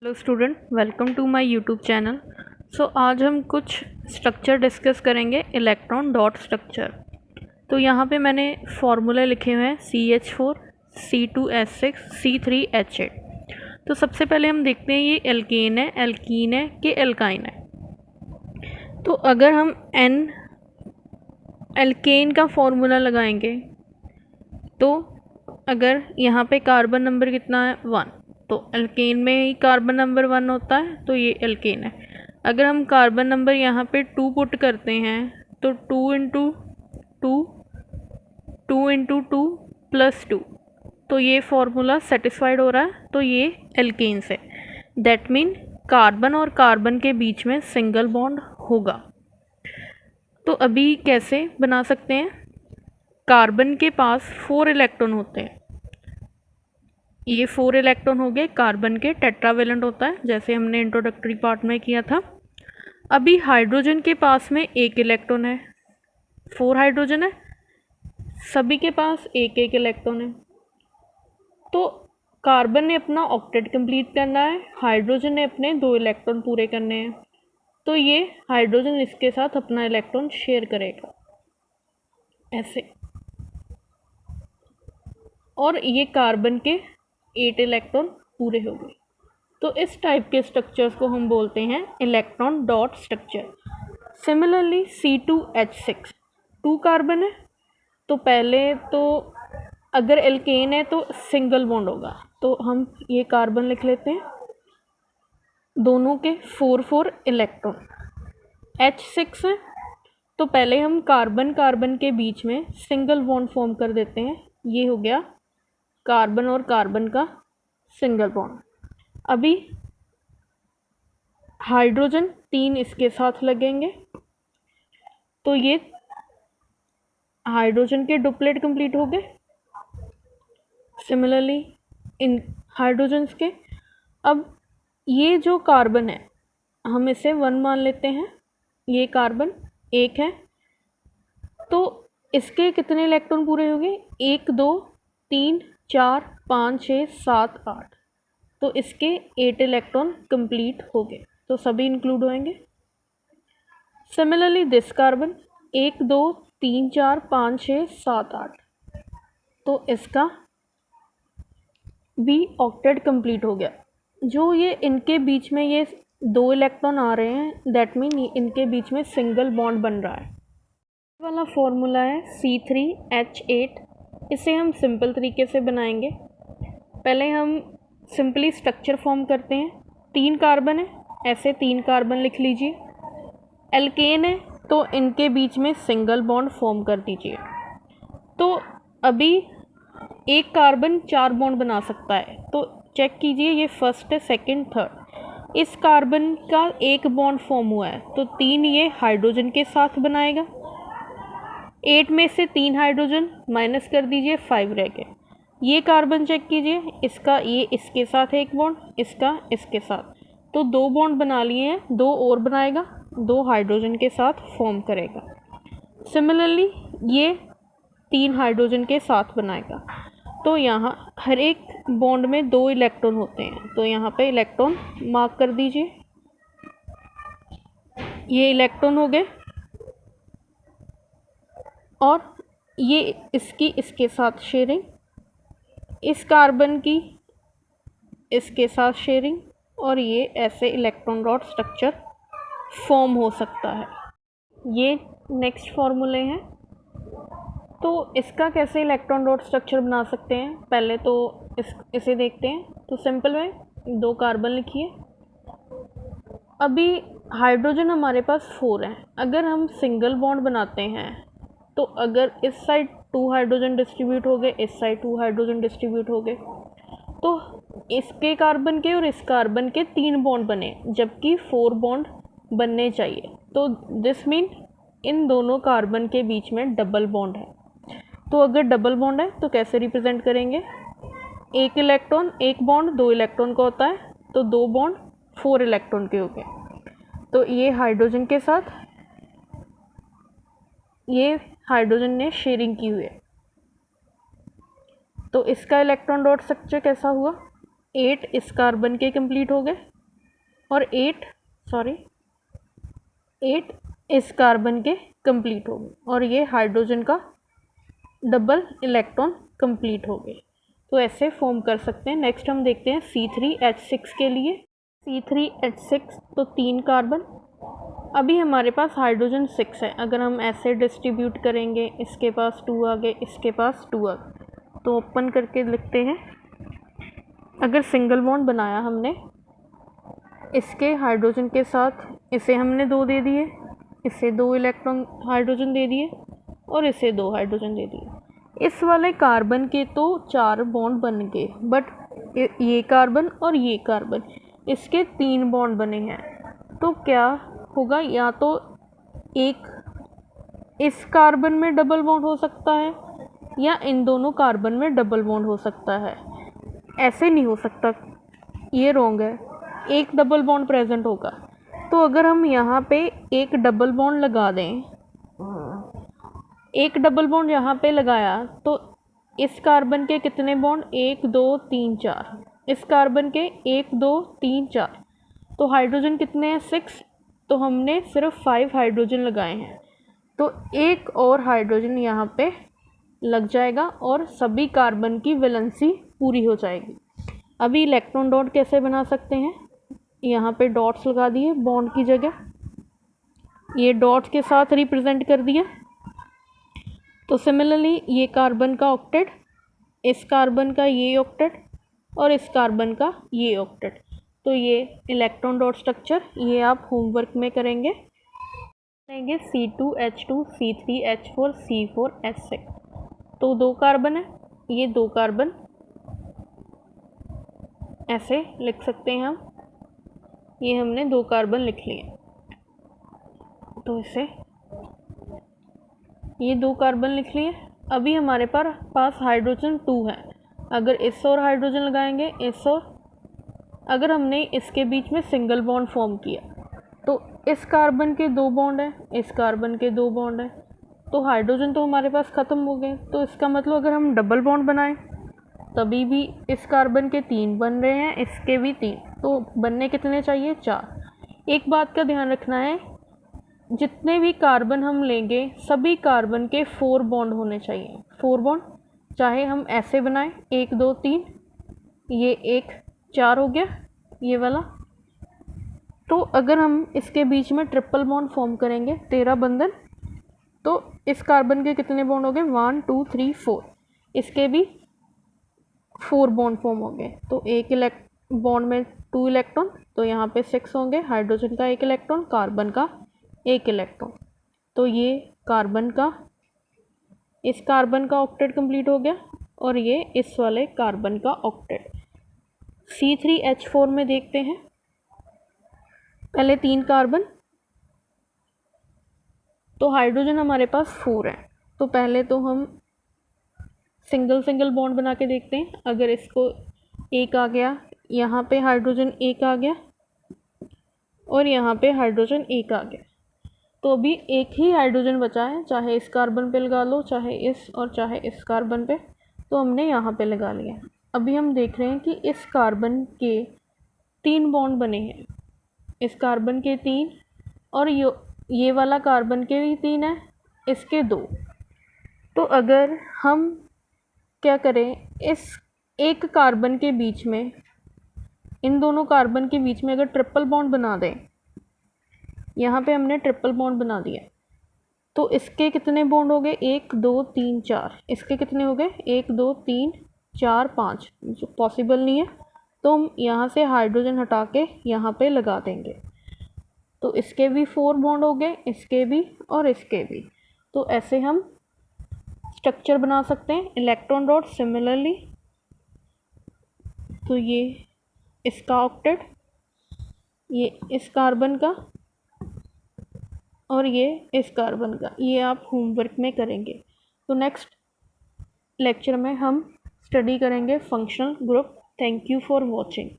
Hello student, welcome to my YouTube channel. आज हम कुछ स्ट्रक्चर डिस्कस करेंगे, इलेक्ट्रॉन डॉट स्ट्रक्चर। तो यहाँ पे मैंने फार्मूला लिखे हुए हैं CH4 C2H6 C3H8। तो सबसे पहले हम देखते हैं ये एल्केन है कि एल्काइन है। तो अगर हम एल्केन का फार्मूला लगाएंगे तो अगर यहाँ पे कार्बन नंबर कितना है 1, तो एल्केन में ही कार्बन नंबर 1 होता है, तो ये एल्केन है। अगर हम कार्बन नंबर यहाँ पे 2 पुट करते हैं तो 2 इंटू 2 प्लस 2, तो ये फार्मूला सेटिस्फाइड हो रहा है, तो ये एल्केन से। दैट मीन कार्बन और कार्बन के बीच में सिंगल बॉन्ड होगा। तो अभी कैसे बना सकते हैं? कार्बन के पास 4 इलेक्ट्रॉन होते हैं। ये 4 इलेक्ट्रॉन हो गए कार्बन के, टेट्रावेलेंट होता है जैसे हमने इंट्रोडक्टरी पार्ट में किया था। अभी हाइड्रोजन के पास में 1 इलेक्ट्रॉन है, 4 हाइड्रोजन है, सभी के पास 1 इलेक्ट्रॉन है। तो कार्बन ने अपना ऑक्टेट कंप्लीट करना है, हाइड्रोजन ने अपने 2 इलेक्ट्रॉन पूरे करने हैं। तो ये हाइड्रोजन इसके साथ अपना इलेक्ट्रॉन शेयर करेगा ऐसे, और ये कार्बन के 8 इलेक्ट्रॉन पूरे हो गए। तो इस टाइप के स्ट्रक्चर्स को हम बोलते हैं electron dot structure. Similarly C2H6 2 carbon है, तो पहले तो अगर एल्केन है तो सिंगल बॉन्ड होगा, तो हम ये कार्बन लिख लेते हैं, दोनों के 4 इलेक्ट्रॉन। H6 है, तो पहले हम कार्बन के बीच में सिंगल बॉन्ड फॉर्म कर देते हैं, ये हो गया कार्बन और कार्बन का सिंगल बॉन्ड। अभी हाइड्रोजन 3 इसके साथ लगेंगे, तो ये हाइड्रोजन के डुप्लेट कंप्लीट हो गए। सिमिलरली इन हाइड्रोजन्स के, अब ये जो कार्बन है हम इसे 1 मान लेते हैं, ये कार्बन 1 है, तो इसके कितने इलेक्ट्रॉन पूरे हो गए? 1 2 3 4 5 6 7 8, तो इसके 8 इलेक्ट्रॉन कंप्लीट हो गए, तो सभी इंक्लूड होंगे। सिमिलरली दिस कार्बन 1 2 3 4 5 6 7 8, तो इसका भी ऑक्टेट कंप्लीट हो गया। जो ये इनके बीच में ये 2 इलेक्ट्रॉन आ रहे हैं, दैट मीन इनके बीच में सिंगल बॉन्ड बन रहा है। वाला फॉर्मूला है C3H8। इसे हम सिंपल तरीके से बनाएंगे। पहले हम सिंपली स्ट्रक्चर फॉर्म करते हैं। 3 कार्बन है, ऐसे 3 कार्बन लिख लीजिए। एल्केन है, तो इनके बीच में सिंगल बॉन्ड फॉर्म कर दीजिए। तो अभी एक कार्बन 4 बॉन्ड बना सकता है, तो चेक कीजिए, ये फर्स्ट है, सेकंड, थर्ड। इस कार्बन का 1 बॉन्ड फॉर्म हुआ है, तो 3 ये हाइड्रोजन के साथ बनाएगा। 8 में से 3 हाइड्रोजन माइनस कर दीजिए, 5 रह गए। ये कार्बन चेक कीजिए, इसका ये इसके साथ 1 बॉन्ड, इसका इसके साथ, तो 2 बॉन्ड बना लिए हैं, 2 और बनाएगा, 2 हाइड्रोजन के साथ फॉर्म करेगा। सिमिलरली ये 3 हाइड्रोजन के साथ बनाएगा, तो यहाँ हर एक बॉन्ड में 2 इलेक्ट्रॉन होते हैं, तो यहाँ पे इलेक्ट्रॉन मार्क कर दीजिए। ये इलेक्ट्रॉन हो गए, और ये इसकी इसके साथ शेयरिंग, इस कार्बन की इसके साथ शेयरिंग, और ये ऐसे इलेक्ट्रॉन डॉट स्ट्रक्चर फॉर्म हो सकता है। ये नेक्स्ट फॉर्मूले हैं। तो इसका कैसे इलेक्ट्रॉन डॉट स्ट्रक्चर बना सकते हैं, पहले तो इसे देखते हैं। तो सिंपल में 2 कार्बन लिखिए। अभी हाइड्रोजन हमारे पास 4 हैं। अगर हम सिंगल बॉन्ड बनाते हैं, तो अगर इस साइड 2 हाइड्रोजन डिस्ट्रीब्यूट हो गए, इस साइड 2 हाइड्रोजन डिस्ट्रीब्यूट हो गए, तो इसके कार्बन के और इस कार्बन के 3 बॉन्ड बने, जबकि 4 बॉन्ड बनने चाहिए। तो दिस मीन इन दोनों कार्बन के बीच में डबल बॉन्ड है। तो अगर डबल बॉन्ड है तो कैसे रिप्रेजेंट करेंगे? 1 इलेक्ट्रॉन 1 बॉन्ड 2 इलेक्ट्रॉन का होता है, तो 2 बॉन्ड 4 इलेक्ट्रॉन के हो गए। तो ये हाइड्रोजन के साथ ये हाइड्रोजन ने शेयरिंग की हुई है, तो इसका इलेक्ट्रॉन डॉट स्ट्रक्चर कैसा हुआ? 8 इस कार्बन के कंप्लीट हो गए, और 8 इस कार्बन के कंप्लीट हो गए और ये हाइड्रोजन का डबल इलेक्ट्रॉन कंप्लीट हो गए। तो ऐसे फॉर्म कर सकते हैं। नेक्स्ट हम देखते हैं C3H6 के लिए। C3H6 तो 3 कार्बन, अभी हमारे पास हाइड्रोजन 6 है। अगर हम ऐसे डिस्ट्रीब्यूट करेंगे, इसके पास 2 आ गए, इसके पास 2 आ गए, तो ओपन करके लिखते हैं। अगर सिंगल बॉन्ड बनाया हमने इसके हाइड्रोजन के साथ, इसे हमने 2 दे दिए, इसे 2 इलेक्ट्रॉन हाइड्रोजन दे दिए और इसे 2 हाइड्रोजन दे दिए। इस वाले कार्बन के तो 4 बॉन्ड बन गए, बट ये कार्बन और ये कार्बन, इसके 3 बॉन्ड बने हैं। तो क्या होगा, या तो एक इस कार्बन में डबल बॉन्ड हो सकता है या इन दोनों कार्बन में डबल बॉन्ड हो सकता है। ऐसे नहीं हो सकता, ये रॉन्ग है, एक डबल बॉन्ड प्रेजेंट होगा। तो अगर हम यहाँ पे एक डबल बॉन्ड लगा दें, एक डबल बॉन्ड यहाँ पे लगाया तो इस कार्बन के कितने बॉन्ड, 1 2 3 4, इस कार्बन के 1 2 3 4, तो हाइड्रोजन कितने हैं, 6, तो हमने सिर्फ 5 हाइड्रोजन लगाए हैं। तो एक और हाइड्रोजन यहाँ पे लग जाएगा और सभी कार्बन की वैलेंसी पूरी हो जाएगी। अभी इलेक्ट्रॉन डॉट कैसे बना सकते हैं, यहाँ पे डॉट्स लगा दिए बॉन्ड की जगह, ये डॉट्स के साथ रिप्रेजेंट कर दिया। तो सिमिलरली ये कार्बन का ऑक्टेट, इस कार्बन का ये ऑक्टेट और इस कार्बन का ये ऑक्टेट। तो ये इलेक्ट्रॉन डॉट स्ट्रक्चर ये आप होमवर्क में करेंगे। C2H2 C3H4 C4H6, तो 2 कार्बन है, ये 2 कार्बन ऐसे लिख सकते हैं हम। ये हमने 2 कार्बन लिख लिए, तो इसे ये 2 कार्बन लिख लिए। अभी हमारे पास हाइड्रोजन 2 है। अगर इस और हाइड्रोजन लगाएंगे, इस और, अगर हमने इसके बीच में सिंगल बॉन्ड फॉर्म किया तो इस कार्बन के 2 बॉन्ड है, इस कार्बन के 2 बॉन्ड है, तो हाइड्रोजन तो हमारे पास ख़त्म हो गए। तो इसका मतलब अगर हम डबल बॉन्ड बनाएं तभी भी इस कार्बन के 3 बन रहे हैं, इसके भी 3, तो बनने कितने चाहिए, 4। एक बात का ध्यान रखना है, जितने भी कार्बन हम लेंगे सभी कार्बन के 4 बॉन्ड होने चाहिए। 4 बॉन्ड चाहे हम ऐसे बनाएं, 1 2 3, ये 1 4 हो गया ये वाला। तो अगर हम इसके बीच में ट्रिपल बॉन्ड फॉर्म करेंगे, 13 बंधन, तो इस कार्बन के कितने बॉन्ड हो गए, 1 2 3 4, इसके भी 4 बॉन्ड फॉर्म हो गए। तो एक बॉन्ड में 2 इलेक्ट्रॉन, तो यहाँ पे 6 होंगे, हाइड्रोजन का 1 इलेक्ट्रॉन, कार्बन का 1 इलेक्ट्रॉन। तो ये कार्बन का, इस कार्बन का ऑक्टेट कंप्लीट हो गया और ये इस वाले कार्बन का ऑक्टेट। C3H4 में देखते हैं, पहले 3 कार्बन, तो हाइड्रोजन हमारे पास 4 है। तो पहले तो हम सिंगल बॉन्ड बना के देखते हैं। अगर इसको 1 आ गया, यहाँ पे हाइड्रोजन 1 आ गया और यहाँ पे हाइड्रोजन 1 आ गया, तो अभी एक ही हाइड्रोजन बचा है, चाहे इस कार्बन पे लगा लो, चाहे इस और चाहे इस कार्बन पे, तो हमने यहाँ पे लगा लिया। अभी हम देख रहे हैं कि इस कार्बन के 3 बॉन्ड बने हैं, इस कार्बन के 3 और ये वाला कार्बन के भी 3 है, इसके 2। तो अगर हम क्या करें, इस एक कार्बन के बीच में, इन दोनों कार्बन के बीच में अगर ट्रिपल बॉन्ड बना दें, यहाँ पे हमने ट्रिपल बॉन्ड बना दिया, तो इसके कितने बॉन्ड हो गए, 1 2 3 4, इसके कितने हो गए, 1 2 3 4 5, जो पॉसिबल नहीं है, तो हम यहाँ से हाइड्रोजन हटा के यहाँ पे लगा देंगे। तो इसके भी 4 बॉन्ड हो गए, इसके भी और इसके भी। तो ऐसे हम स्ट्रक्चर बना सकते हैं इलेक्ट्रॉन डॉट सिमिलरली। तो ये इसका ऑक्टेट, ये इस कार्बन का और ये इस कार्बन का, ये आप होमवर्क में करेंगे। तो नेक्स्ट लेक्चर में हम स्टडी करेंगे functional group. Thank you for watching.